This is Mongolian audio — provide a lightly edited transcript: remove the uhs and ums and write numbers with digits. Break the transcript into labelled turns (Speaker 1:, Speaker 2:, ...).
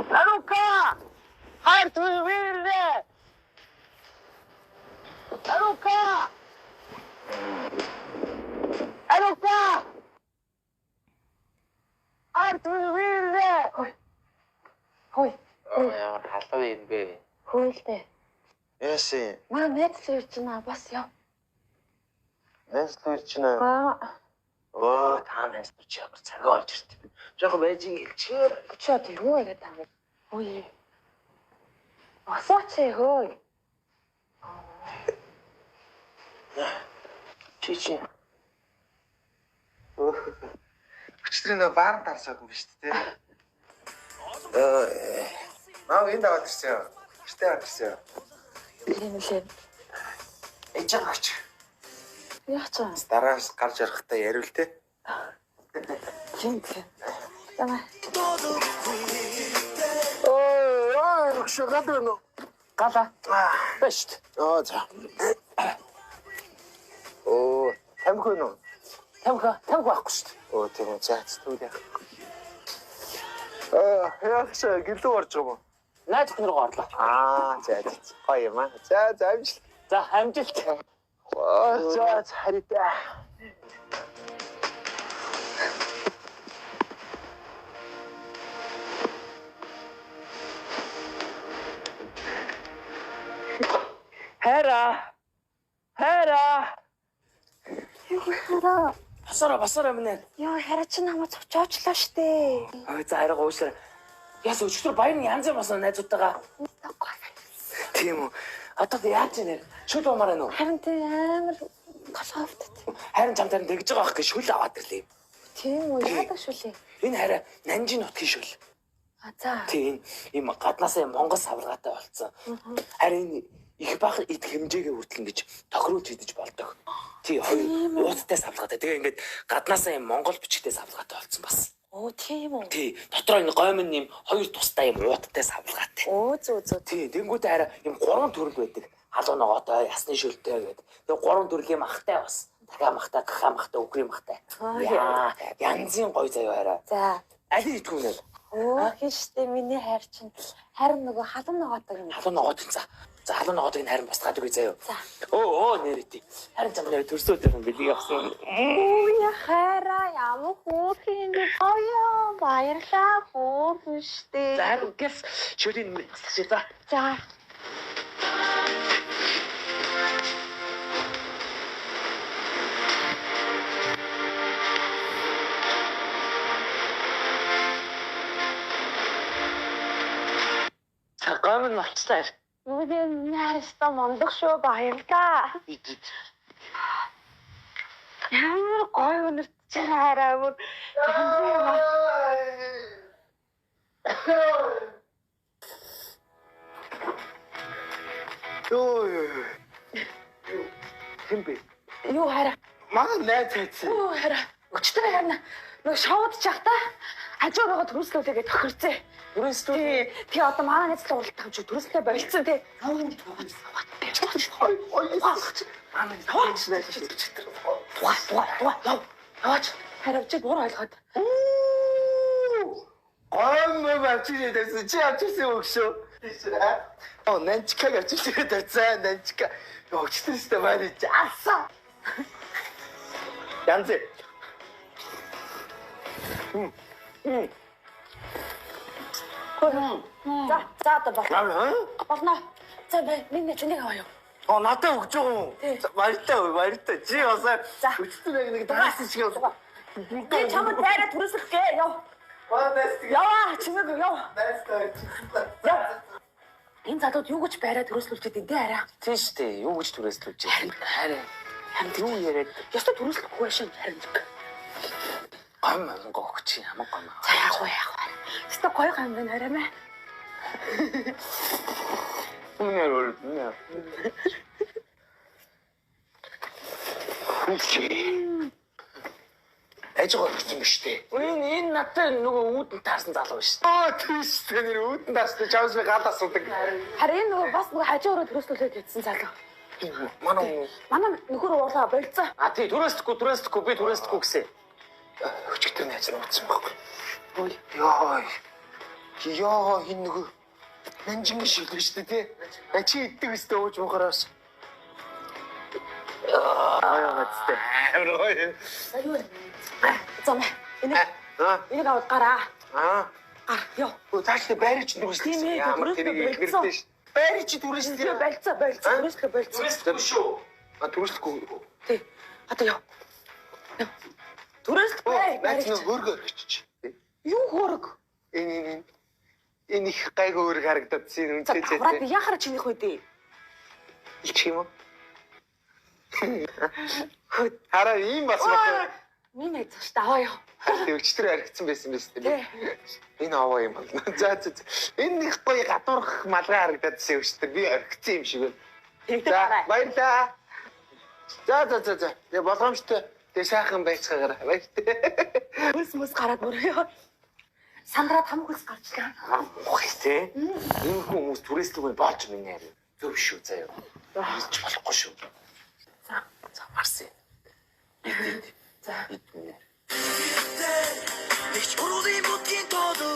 Speaker 1: Арука! Хайр түвэрнэ! Арука! Арука! Хайр түвэрнэ!
Speaker 2: Хой.
Speaker 3: Ямар халуун юм бэ?
Speaker 2: Хөөлтэй.
Speaker 4: Яасан?
Speaker 2: Маа найзлын чинь бас яв.
Speaker 4: Найзлын чинь оо та найзлын чи ямар цагаа олж ирт. Жохо байжиг хэлчихээр.
Speaker 2: Чи одоо юу яриад байгаа юм? Хөөе. Асууч хөөе.
Speaker 4: Чи. Өчтөрийн баар тарсаад юм биш үү? Маа энэ даваад ирсэн. Гэртээ авчихсан.
Speaker 2: Тийм лээ.
Speaker 4: Энд жаач.
Speaker 2: Яах вэ?
Speaker 4: Дараас гарч ярахтаа яриул те.
Speaker 2: Тийм тийм. Тамаа.
Speaker 4: Оо, шогад нөө.
Speaker 1: Гала. Бэшт.
Speaker 4: Оо за. Оо, тамхи нөө.
Speaker 1: Тамхи байхгүй шүү дээ.
Speaker 4: Оо тийм үү. За зүгэл яах. Яахшаа гэлөө орж байгаа юм.
Speaker 1: Найз нар гоорлоо.
Speaker 4: За. Гоё юм аа. За амжилт.
Speaker 1: За амжилт.
Speaker 4: Оо, за харитаа.
Speaker 1: Хайра.
Speaker 2: Юу хараа?
Speaker 1: Басараа минь.
Speaker 2: Яа хараа чи намайг цовчоочлоо штэ.
Speaker 1: Ой за хараа уушлаа. Яс өчтөр баярын янз юм болсон найзуудтайгаа.
Speaker 4: Тийм үү.
Speaker 1: Одоо яаж нэр? Шүл уумаар байна уу?
Speaker 2: Харин тийм амар голоовдод.
Speaker 1: Харин чамтай тэгж байгаа байх гэж шүл аваад ирлээ.
Speaker 2: Тийм үү яадаг шүлээ.
Speaker 1: Энэ хараа Нанжин нутгийн шүл.
Speaker 2: За.
Speaker 1: Тийм ийм гаднаасаа Монгол савлгаатай болцсон. Харин их бага эд хэмжээгээ хүртэл ингэж тохируулж идэж болдог. Тий хоёр ууттай савлгаатай. Тэгээ ингээд гаднаасаа ийм Монгол бичгтэй савлгаатай болцсон бас.
Speaker 2: Оо тийм үү.
Speaker 1: Тий дотроо энэ гомн ийм хоёр тустай ийм ууттай савлгаатай.
Speaker 2: Оо зөө.
Speaker 1: Тий тэнгуүтэй хараа ийм гурван төрөл байдаг. Халуун ногоотой, ясны шүлтэй гэдэг. Тэгээ гурван төрлийн махтай бас. Дахиад махтай, гахаа махтай, үгрийн махтай. Яа, янзын гоё заяа хараа.
Speaker 2: За.
Speaker 1: Алин итгэв нэ?
Speaker 2: Оо хинштэй миний хайр чинь харин нөгөө халуун ногоотой юм.
Speaker 1: Халуун ногоод за. За халуун ногоодыг харин босгаад үгүй заяа.
Speaker 2: За.
Speaker 1: Оо нэрэтий. Харин чам нэр төрсөөд юм билий авсан.
Speaker 2: Оо я хайраа ямар хөөрхөн гоё баярлаа хөөрхөнштэй.
Speaker 1: За харин гэс шүлийн за.
Speaker 2: За.
Speaker 1: Гомн болцлаа.
Speaker 2: Үгүй яаста мондох шүү баярлаа. Ямар гоё өнөрт чи хараа бүр
Speaker 4: Хэмбэ.
Speaker 2: юу хараа.
Speaker 4: Маа найз хайцсан.
Speaker 2: Юу хараа. Өчтөр харна. Нөгөө шоуд чахта хажуугаа төрөслүүлээгээ тохирцээ.
Speaker 1: Түрэнстүү.
Speaker 2: Тэгээ одоо манай найзлаа уралдах юм чи төрөслөө болцсон тий. Яваач харавч бүр ойлгоод.
Speaker 4: Гомбо бачиж байсан чи авчихсан өгшөө. Оо нанчкаг авчихсан тавьсан нанчка. Өгчтөстэй байна чи алсан. Янз.
Speaker 2: За одоо болно. Болно. За минь чинийг аваа юу.
Speaker 4: Оо надад өгч байгаа юм. Баяртай. Чи бас өчтөр нэг дагаас шиг байна.
Speaker 2: Би чамд дайраа төрөслөх гээ. Яв. Яваа чимээг яв. Яв. Энэ залууд юу гэж байраа төрөслүүлж идэв арай.
Speaker 1: Тийш дээ. Юу гэж түрээслүүлж байна? Харин юу яриад
Speaker 2: Ястаа төрөслөхгүй байшин харин.
Speaker 1: гом гогч ямар гом.
Speaker 2: За яах вэ? Ястаа гоё гам байна арай мэ.
Speaker 4: Үнээр.
Speaker 1: Ажиг өгсөн биш үү? Энэ надад нөгөө үүдэн таарсан залуу биш.
Speaker 4: Тийш тэ нэр үүдэн таарсан чамс би гал асуудаг.
Speaker 2: Харин нөгөө бас нөгөө хажуураа төрөслүүлээд гэдсэн залуу. Манай нөхөр уулаа болцоо.
Speaker 1: Тий түрээсдэхгүй би түрээсдэхгүй гэсэн. Өчигдөр найз нь утсан байхгүй.
Speaker 4: Йой. Ёо хин нөгөө нанжин шиг л шүү дээ тий. Чи иддэг өстэй ууж мухараас. Аа гацтай.
Speaker 2: Аюу. Зам. Энийг аваад гараа. Гар ёо.
Speaker 4: Цааш байрч дүрслээ. Ямар тэрийг илгэрдэж ш. Байрч дүрслээ.
Speaker 2: Болцоо.
Speaker 4: Дүрслээ шүү. Дүрслэхгүй.
Speaker 2: Тий. Одоо ёо. Дүрслэхгүй.
Speaker 4: Наач нэг хөргө өгч.
Speaker 2: Юу хөрг?
Speaker 4: Энэ их гайгүй хөрг харагдаад zien
Speaker 2: За
Speaker 4: үнтэй.
Speaker 2: тавраад яхаар чинийх үдээ.
Speaker 4: Ич юм уу? Хараа ийм бас байна.
Speaker 2: Минь айцш та аваа ёо.
Speaker 4: Харин өвчтөр харагдсан байсан биз дээ. Энэ аваа юм байна. За. Энэ их гоё гадуурх малгай харагдаад өвчтөр би орхицсан юм шиг байна. За баярлаа. За. Я болгоомжтой. Тэг сайхан байцгаагаар баяртай.
Speaker 2: Хөлс гараад мөрөө. Сандраад хам хөлс гарчлаа.
Speaker 1: Ухах тий. Энэ хүмүүс түрээслүүг болж минь яа. Зөв шүү заяа. Хийж болохгүй шүү. За марс. За.
Speaker 5: Нэг чурууны мөдгийн тоолоо